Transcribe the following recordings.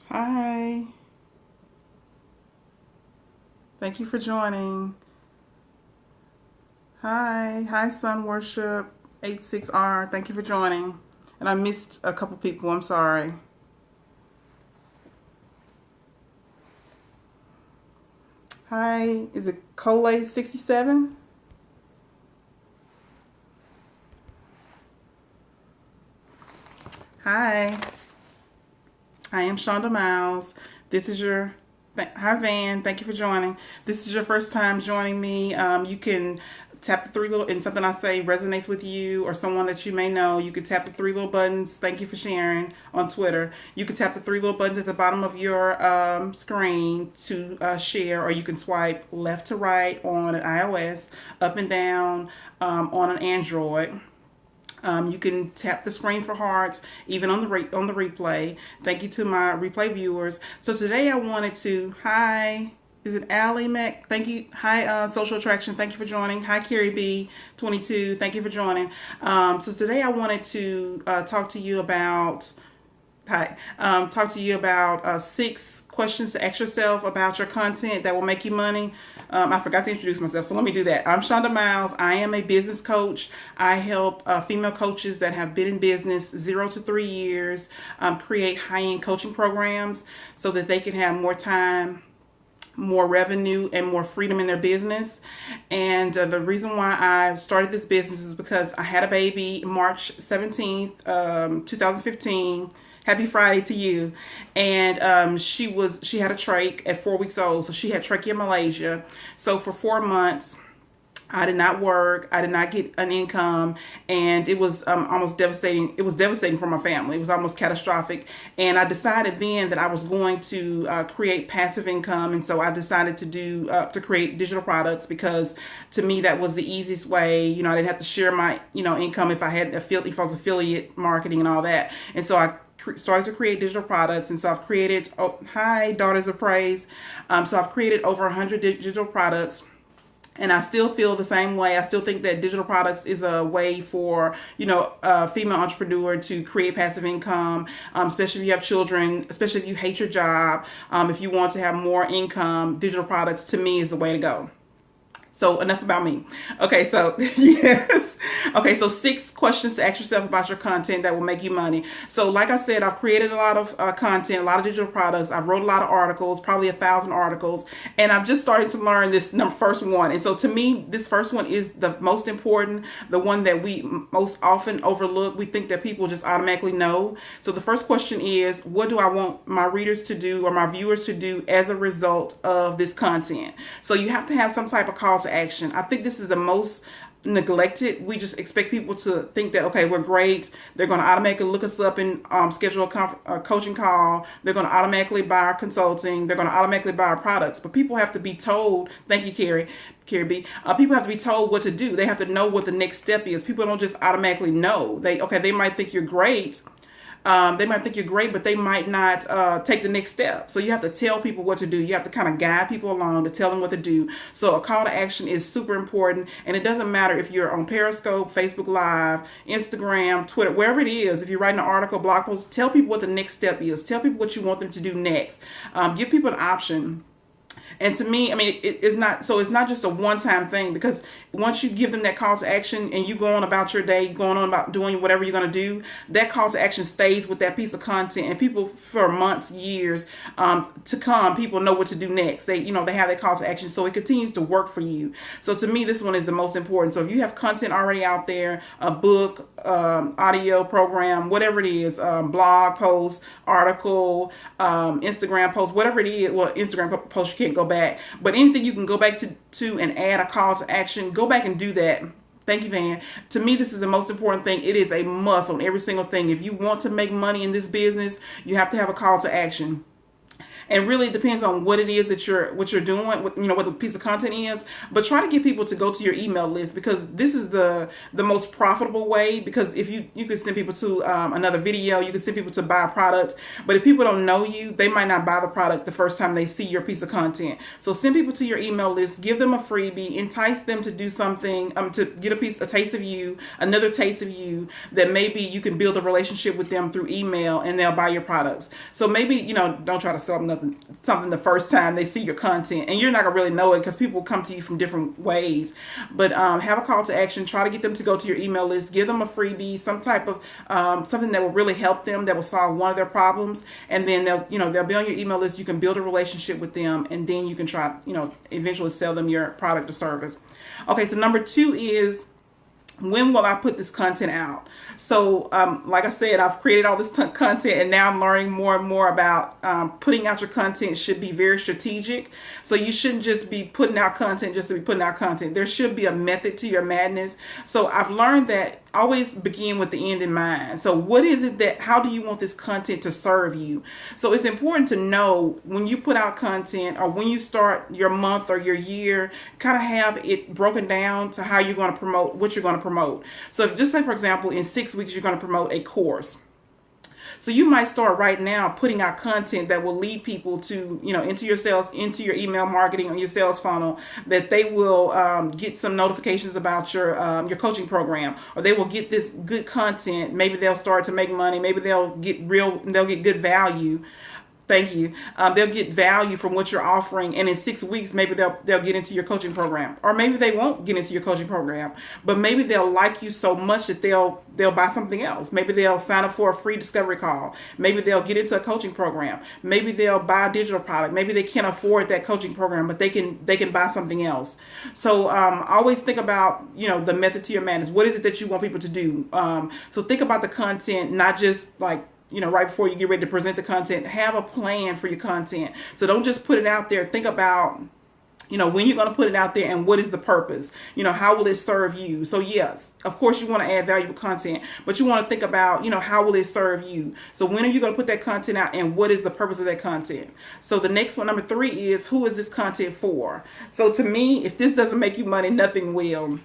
Hi. Thank you for joining. Hi, Sun Worship 86R. Thank you for joining. And I missed a couple people. I'm sorry. Hi, is it Cole 67? Hi, I am Shonda Miles. This is your Hi Van. Thank you for joining. This is your first time joining me. You can tap the three little, and something I say resonates with you or someone that you may know. You can tap the three little buttons. Thank you for sharing on Twitter. You can tap the three little buttons at the bottom of your screen to share, or you can swipe left to right on an iOS, up and down on an Android. You can tap the screen for hearts, even on the replay. Thank you to my replay viewers. So today I wanted to hi. Is it Allie Mac? Thank you. Hi, Social Attraction. Thank you for joining. Hi, Carrie B. 22. Thank you for joining. So today I wanted to talk to you about. Hi. Talk to you about 6 questions to ask yourself about your content that will make you money. I forgot to introduce myself, so let me do that. I'm Shonda Miles. I am a business coach. I help female coaches that have been in business 0 to 3 years create high-end coaching programs so that they can have more time, more revenue, and more freedom in their business. And the reason why I started this business is because I had a baby March 17th, 2015. Happy Friday to you. And she had a trach at 4 weeks old, so she had tracheomalacia. So for 4 months, I did not work. I did not get an income, and it was almost devastating. It was devastating for my family. It was almost catastrophic. And I decided then that I was going to create passive income, and so I decided to create digital products because to me that was the easiest way. I didn't have to share my income if I was affiliate marketing and all that. And so I started to create digital products, and so I've created hi Daughters of Praise. So I've created over 100 digital products. And I still feel the same way. I still think that digital products is a way for, a female entrepreneur to create passive income, especially if you have children, especially if you hate your job. If you want to have more income, digital products to me is the way to go. So enough about me. Okay, so yes. Okay, so 6 questions to ask yourself about your content that will make you money. So like I said, I've created a lot of content, a lot of digital products. I've wrote a lot of articles, probably 1,000 articles, and I'm just starting to learn this first one. And so to me, this first one is the most important, the one that we most often overlook. We think that people just automatically know. So the first question is, what do I want my readers to do or my viewers to do as a result of this content? So you have to have some type of call to action. I think this is the most neglected. We just expect people to think that, okay, we're great. They're going to automatically look us up and schedule a coaching call. They're going to automatically buy our consulting. They're going to automatically buy our products. But people have to be told, thank you, Carrie B. People have to be told what to do. They have to know what the next step is. People don't just automatically know. They might think you're great. They might think you're great, but they might not take the next step. So you have to tell people what to do. You have to kind of guide people along to tell them what to do. So a call to action is super important. And it doesn't matter if you're on Periscope, Facebook Live, Instagram, Twitter, wherever it is. If you're writing an article, blog post, tell people what the next step is. Tell people what you want them to do next. Give people an option. And to me, I mean, it's not just a one-time thing, because once you give them that call to action and you go on about your day, going on about doing whatever you're going to do, that call to action stays with that piece of content, and people for months, years to come, people know what to do next. They have that call to action, so it continues to work for you. So to me, this one is the most important. So if you have content already out there, a book, audio program, whatever it is, blog post, article, Instagram post, whatever it is. Well, Instagram post you can't go back, but anything you can go back to and add a call to action, go back and do that. Thank you, Van. To me, this is the most important thing. It is a must on every single thing. If you want to make money in this business, you have to have a call to action. And really it depends on what it is that what you're doing, what the piece of content is. But try to get people to go to your email list, because this is the most profitable way. Because if you could send people to another video, you can send people to buy a product, but if people don't know you, they might not buy the product the first time they see your piece of content. So send people to your email list, give them a freebie, entice them to do something, to get a taste of you, another taste of you, that maybe you can build a relationship with them through email and they'll buy your products. So maybe, don't try to sell them something the first time they see your content, and you're not gonna really know it because people come to you from different ways. But have a call to action. Try to get them to go to your email list, give them a freebie, some type of something that will really help them, that will solve one of their problems, and then they'll be on your email list. You can build a relationship with them, and then you can try eventually sell them your product or service. Okay, so number 2 is, when will I put this content out? So like I said, I've created all this content, and now I'm learning more and more about putting out your content should be very strategic. So you shouldn't just be putting out content just to be putting out content. There should be a method to your madness. So I've learned that always begin with the end in mind. So what is it how do you want this content to serve you? So it's important to know when you put out content, or when you start your month or your year, kind of have it broken down to how you're going to promote what you're going to promote. So if, just say for example, in 6 weeks you're going to promote a course. So you might start right now putting out content that will lead people to, into your email marketing or your sales funnel, that they will get some notifications about your coaching program, or they will get this good content. Maybe they'll start to make money. Maybe they'll get good value. Thank you. They'll get value from what you're offering, and in 6 weeks, maybe they'll get into your coaching program, or maybe they won't get into your coaching program, but maybe they'll like you so much that they'll buy something else. Maybe they'll sign up for a free discovery call. Maybe they'll get into a coaching program. Maybe they'll buy a digital product. Maybe they can't afford that coaching program, but they can buy something else. So always think about the method to your madness. What is it that you want people to do? So think about the content, not just like, right before you get ready to present the content. Have a plan for your content. So don't just put it out there. Think about, when you're going to put it out there, and what is the purpose? How will it serve you? So yes, of course you want to add valuable content, but you want to think about, how will it serve you? So when are you going to put that content out, and what is the purpose of that content? So the next one, number 3, is, who is this content for? So to me, if this doesn't make you money, nothing will.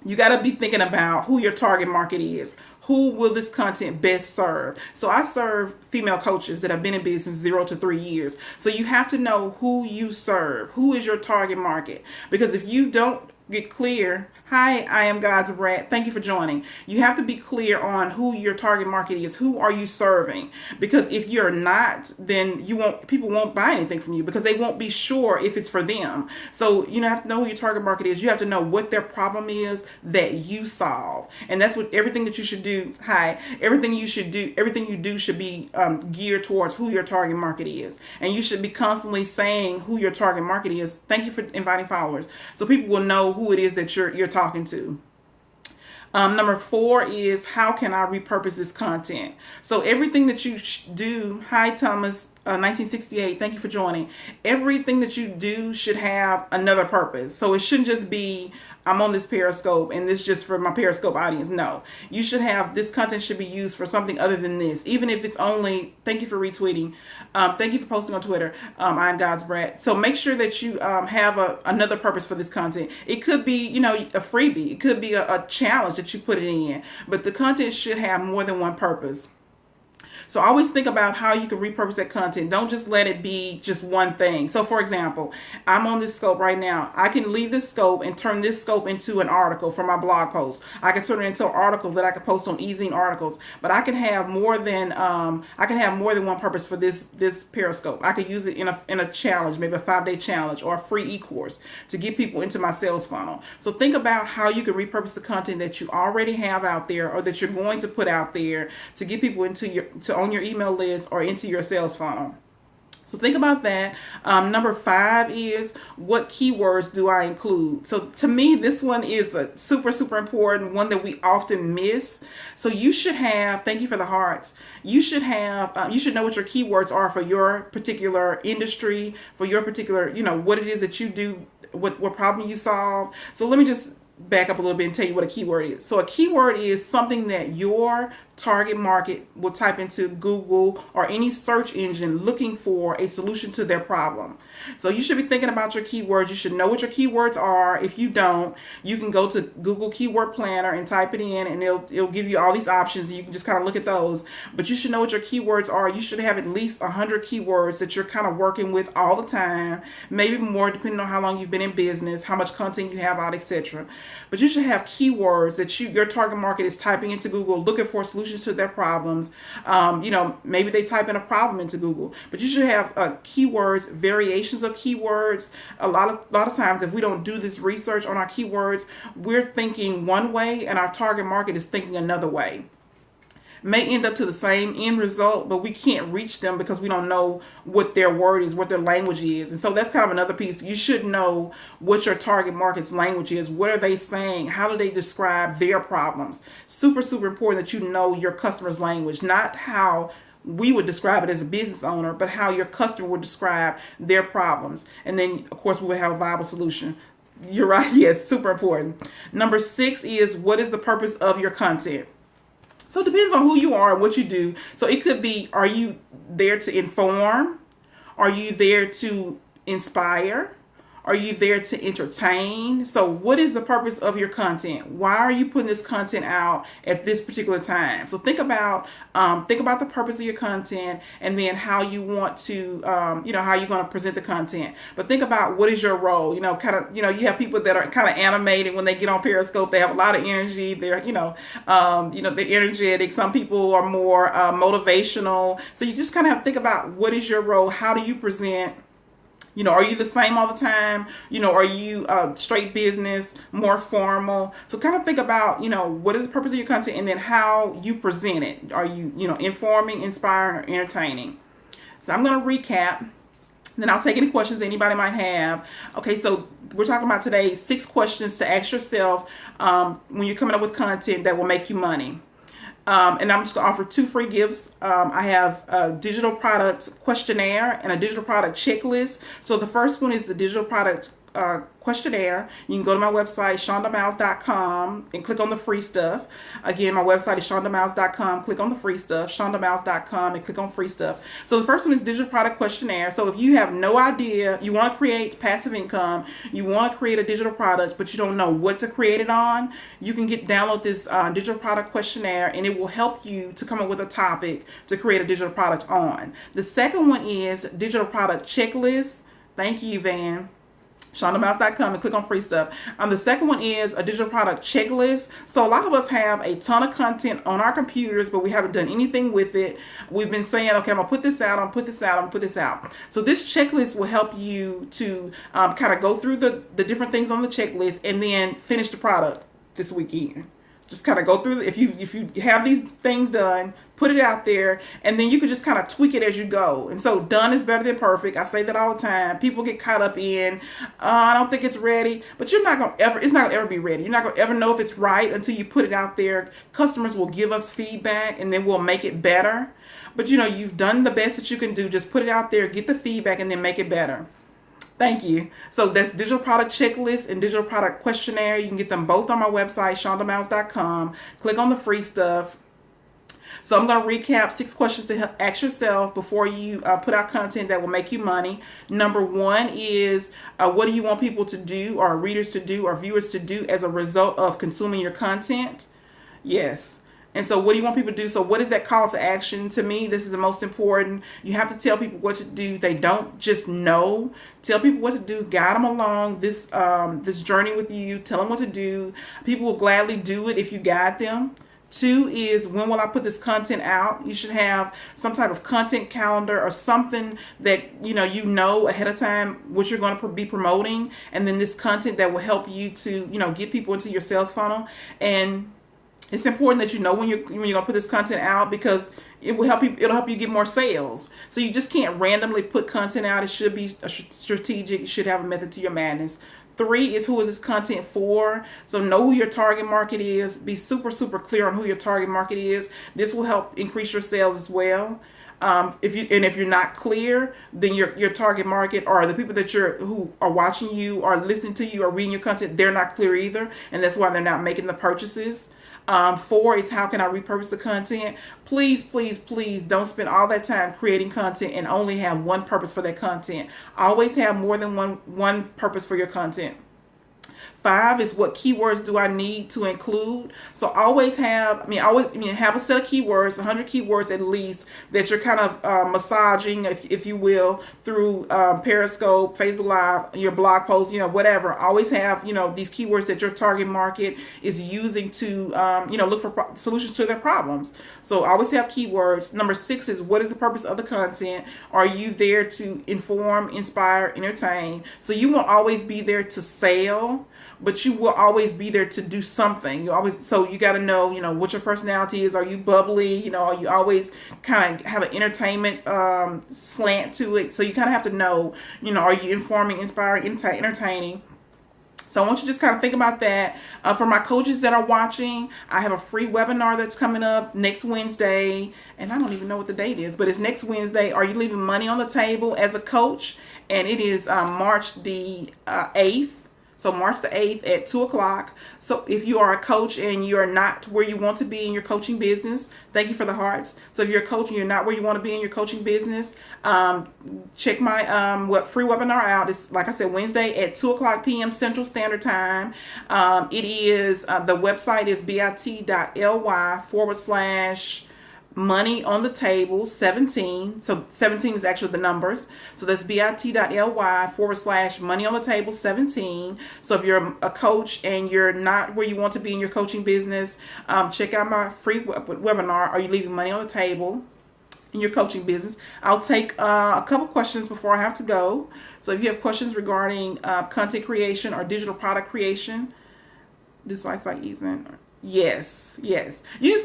You got to be thinking about who your target market is. Who will this content best serve? So I serve female coaches that have been in business 0 to 3 years. So you have to know who you serve. Who is your target market? Because if you don't get clear, hi, I am God's Brat. Thank you for joining. You have to be clear on who your target market is. Who are you serving? Because if you're not, then people won't buy anything from you, because they won't be sure if it's for them. So you have to know who your target market is. You have to know what their problem is that you solve. And that's what everything that you should do. Everything you do should be geared towards who your target market is. And you should be constantly saying who your target market is. Thank you for inviting followers. So people will know who it is that you're talking to. Number 4 is, how can I repurpose this content? So everything that you do, hi Thomas, 1968, thank you for joining. Everything that you do should have another purpose. So it shouldn't just be, I'm on this Periscope and this just for my Periscope audience. No, you should have, this content should be used for something other than this. Even if it's only, thank you for retweeting. Thank you for posting on Twitter. I'm God's Brat. So make sure that you have another purpose for this content. It could be, a freebie. It could be a challenge that you put it in. But the content should have more than one purpose. So always think about how you can repurpose that content. Don't just let it be just one thing. So for example, I'm on this scope right now. I can leave this scope and turn this scope into an article for my blog post. I can turn it into an article that I can post on eZine articles. But I can have more than one purpose for this Periscope. I could use it in a challenge, maybe a 5-day challenge or a free e-course to get people into my sales funnel. So think about how you can repurpose the content that you already have out there, or that you're going to put out there, to get people on your email list or into your sales funnel. So think about that. Number 5 is, what keywords do I include? So to me, this one is a super, super important one that we often miss. So you should have, thank you for the hearts. You should have, you should know what your keywords are for your particular industry, for your particular, what it is that you do, what problem you solve. So let me just back up a little bit and tell you what a keyword is. So a keyword is something that your target market will type into Google or any search engine looking for a solution to their problem. So you should be thinking about your keywords. You should know what your keywords are. If you don't, you can go to Google Keyword Planner and type it in, and it'll give you all these options, and you can just kind of look at those. But you should know what your keywords are. You should have at least 100 keywords that you're kind of working with all the time, maybe more depending on how long you've been in business, how much content you have out, etc. But you should have keywords that your target market is typing into Google, looking for solutions to their problems. Maybe they type in a problem into Google, but you should have keywords, variations of keywords. A lot of times, if we don't do this research on our keywords, we're thinking one way and our target market is thinking another way. May end up to the same end result, but we can't reach them because we don't know what their word is, what their language is. And so that's kind of another piece. You should know what your target market's language is. What are they saying? How do they describe their problems? Super, super important that you know your customer's language, not how we would describe it as a business owner, but how your customer would describe their problems. And then, of course, we would have a viable solution. You're right. Yes, super important. Number 6 is, what is the purpose of your content? So it depends on who you are and what you do. So it could be, are you there to inform? Are you there to inspire? Are you there to entertain? So what is the purpose of your content? Why are you putting this content out at this particular time? So think about the purpose of your content, and then how you want to, how you're going to present the content. But think about, what is your role? You have people that are kind of animated when they get on Periscope. They have a lot of energy. They're, they're energetic. Some people are more motivational. So you just kind of have to think about, what is your role? How do you present? Are you the same all the time? Are you straight business, more formal? So kind of think about, what is the purpose of your content, and then how you present it. Are you, informing, inspiring, or entertaining? So I'm going to recap. Then I'll take any questions that anybody might have. Okay, so we're talking about today 6 questions to ask yourself when you're coming up with content that will make you money. And I'm just going to offer 2 free gifts. I have a digital product questionnaire and a digital product checklist. So the first one is the digital product questionnaire. You can go to my website, ShondaMiles.com, and click on the free stuff. Again, my website is ShondaMiles.com. Click on the free stuff, ShondaMiles.com, and click on free stuff. So the first one is digital product questionnaire. So if you have no idea, you want to create passive income, you want to create a digital product, but you don't know what to create it on, you can download this digital product questionnaire, and it will help you to come up with a topic to create a digital product on. The second one is digital product checklist. Thank you, Van. ShondaMiles.com, and click on free stuff. The second one is a digital product checklist. So a lot of us have a ton of content on our computers, but we haven't done anything with it. We've been saying, okay, I'm going to put this out, I'm going to put this out, I'm going to put this out. So this checklist will help you to kind of go through the different things on the checklist, and then finish the product this weekend. Just kind of go through, if you have these things done, put it out there, and then you can just kind of tweak it as you go. And so done is better than perfect. I say that all the time. People get caught up in, I don't think it's ready, but it's not going to ever be ready. You're not going to ever know if it's right until you put it out there. Customers will give us feedback, and then we'll make it better. But you've done the best that you can do. Just put it out there, get the feedback, and then make it better. Thank you. So that's digital product checklist and digital product questionnaire. You can get them both on my website, ShondaMiles.com. Click on the free stuff. So I'm going to recap 6 questions to ask yourself before you put out content that will make you money. Number 1 is, what do you want people to do, or readers to do, or viewers to do as a result of consuming your content? Yes. And so what do you want people to do? So what is that call to action? To me, this is the most important. You have to tell people what to do. They don't just know. Tell people what to do. Guide them along this journey with you. Tell them what to do. People will gladly do it if you guide them. 2 is, when will I put this content out? You should have some type of content calendar or something that you know ahead of time what you're going to be promoting, and then this content that will help you to get people into your sales funnel. And it's important that you know when you're going to put this content out, because it will help you. It'll help you get more sales. So you just can't randomly put content out. It should be strategic. You should have a method to your madness. 3 is, who is this content for? So know who your target market is. Be super, super clear on who your target market is. This will help increase your sales as well. If you're not clear, then your target market, or the people who are watching you or listening to you or reading your content, they're not clear either, and that's why they're not making the purchases. 4 is how can I repurpose the content. Please, please, please don't spend all that time creating content and only have one purpose for that content. Always have more than one purpose for your content. 5 is what keywords do I need to include. So always have, have a set of keywords, 100 keywords at least, that you're kind of massaging, if you will, through Periscope, Facebook Live, your blog posts, whatever. Always have, these keywords that your target market is using to, look for solutions to their problems. So always have keywords. Number 6 is what is the purpose of the content? Are you there to inform, inspire, entertain? So you won't always be there to sell, but you will always be there to do something. So you got to know, what your personality is. Are you bubbly? Are you always kind of have an entertainment slant to it? So you kind of have to know, are you informing, inspiring, entertaining? So I want you to just kind of think about that. For my coaches that are watching, I have a free webinar that's coming up next Wednesday. And I don't even know what the date is, but it's next Wednesday. Are you leaving money on the table as a coach? And it is March the 8th. So March the 8th at 2 o'clock. So if you are a coach and you're not where you want to be in your coaching business, thank you for the hearts. So if you're a coach and you're not where you want to be in your coaching business, check my free webinar out. It's, like I said, Wednesday at 2 o'clock p.m. Central Standard Time. It is, the website is bit.ly/money on the table 17. So 17 is actually the numbers. So that's bit.ly/money on the table 17. So if you're a coach and you're not where you want to be in your coaching business, check out my free webinar. Are you leaving money on the table in your coaching business? I'll take a couple questions before I have to go. So if you have questions regarding content creation or digital product creation, do slides like Ethan. Yes.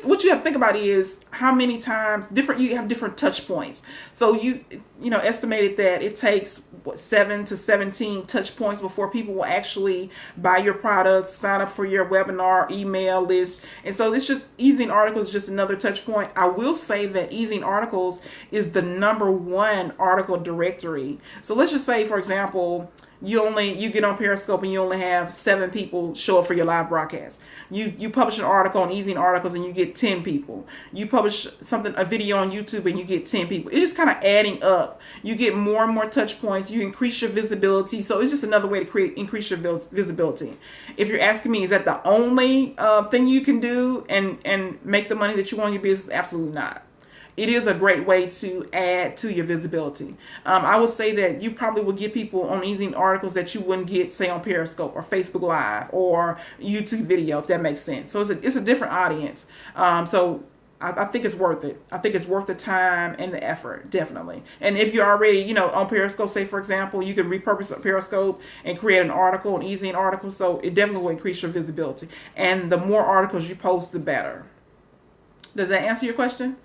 What you have to think about is how many times you have different touch points. So you estimated that it takes 7 to 17 touch points before people will actually buy your product, sign up for your webinar, email list. And so it's just Easy Articles is just another touch point. I will say that Easy Articles is the #1 article directory. So let's just say, for example, you get on Periscope and you only have 7 people show up for your live broadcast. You publish an article on Easy Articles and you get 10 people. You publish a video on YouTube and you get 10 people. It's just kind of adding up. You get more and more touch points. You increase your visibility. So it's just another way to increase your visibility. If you're asking me, is that the only thing you can do and make the money that you want in your business? Absolutely not. It is a great way to add to your visibility. I would say that you probably will get people on Easy Articles that you wouldn't get, say, on Periscope or Facebook Live or YouTube video, if that makes sense. So it's a different audience. So I think it's worth it. I think it's worth the time and the effort, definitely. And if you're already, on Periscope, say, for example, you can repurpose a Periscope and create an article, an Easy Article. So it definitely will increase your visibility. And the more articles you post, the better. Does that answer your question?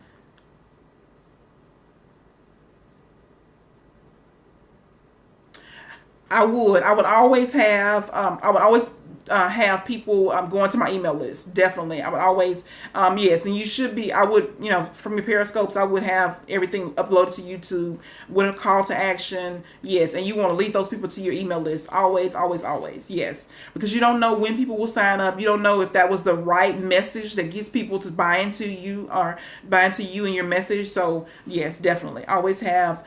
I would always have people going to my email list. Definitely. I would always, yes. And you should be, from your Periscopes, I would have everything uploaded to YouTube with a call to action. Yes. And you want to lead those people to your email list. Always, always, always. Yes. Because you don't know when people will sign up. You don't know if that was the right message that gets people to buy into you or buy into you and your message. So yes, definitely. Always have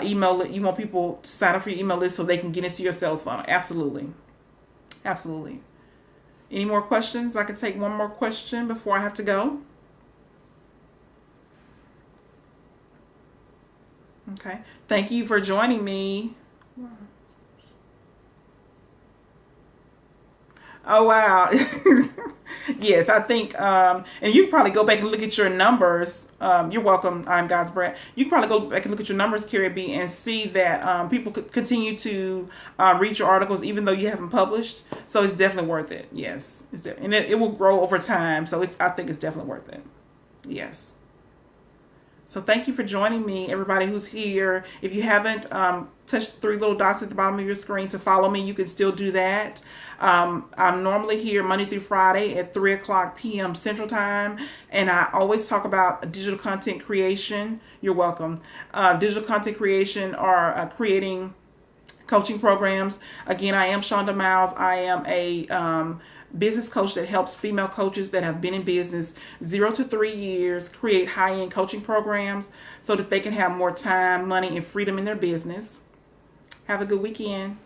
email. You want people to sign up for your email list so they can get into your sales funnel. Absolutely. Absolutely. Any more questions? I can take one more question before I have to go. Okay. Thank you for joining me. Oh, wow. Yes, I think, and you can probably go back and look at your numbers. You're welcome. I'm God's Brad. You can probably go back and look at your numbers, Carrie B, and see that people could continue to read your articles even though you haven't published. So it's definitely worth it. Yes, and it will grow over time. So I think it's definitely worth it. Yes. So thank you for joining me, everybody who's here. If you haven't touched the 3 little dots at the bottom of your screen to follow me, you can still do that. I'm normally here Monday through Friday at 3 o'clock p.m. Central Time, and I always talk about digital content creation. You're welcome. Digital content creation or creating coaching programs. Again, I am Shonda Miles. I am a business coach that helps female coaches that have been in business 0 to 3 years create high-end coaching programs so that they can have more time, money, and freedom in their business. Have a good weekend.